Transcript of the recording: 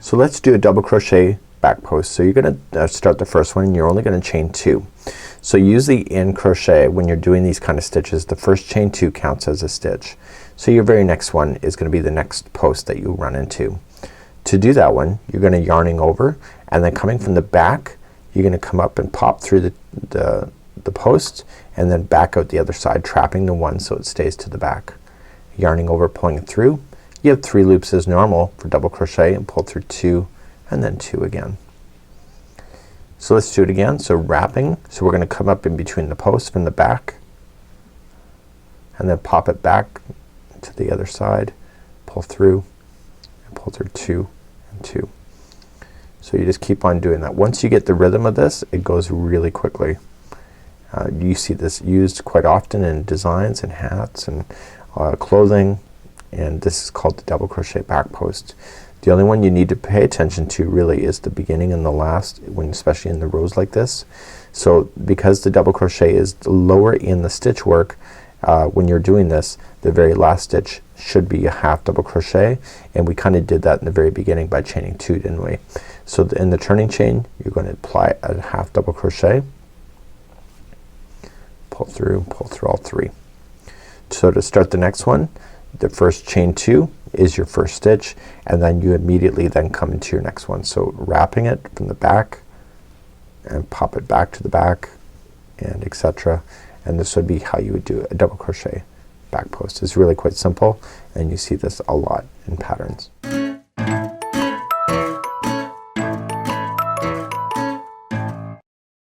So let's do a double crochet back post. So you're gonna start the first one and you're only gonna chain 2. So use the end crochet when you're doing these kind of stitches. The first chain 2 counts as a stitch. So your very next one is gonna be the next post that you run into. To do that one you're gonna yarning over, and then coming from the back you're gonna come up and pop through the post and then back out the other side, trapping the one so it stays to the back. Yarning over, pulling it through. You have 3 loops as normal for double crochet, and pull through 2 and then 2 again. So let's do it again. So wrapping, so we're gonna come up in between the posts from the back and then pop it back to the other side, pull through and pull through 2 and 2. So you just keep on doing that. Once you get the rhythm of this it goes really quickly. You see this used quite often in designs and hats and clothing, and this is called the double crochet back post. The only one you need to pay attention to really is the beginning and the last, when especially in the rows like this. So because the double crochet is lower in the stitch work, when you're doing this the very last stitch should be a half double crochet, and we kinda did that in the very beginning by chaining 2, didn't we? So in the turning chain you're going to apply a half double crochet, pull through all 3. So to start the next one, the first chain 2 is your first stitch, and then you immediately then come into your next one. So wrapping it from the back and pop it back to the back, and etc. And this would be how you would do a double crochet back post. It's really quite simple, and you see this a lot in patterns.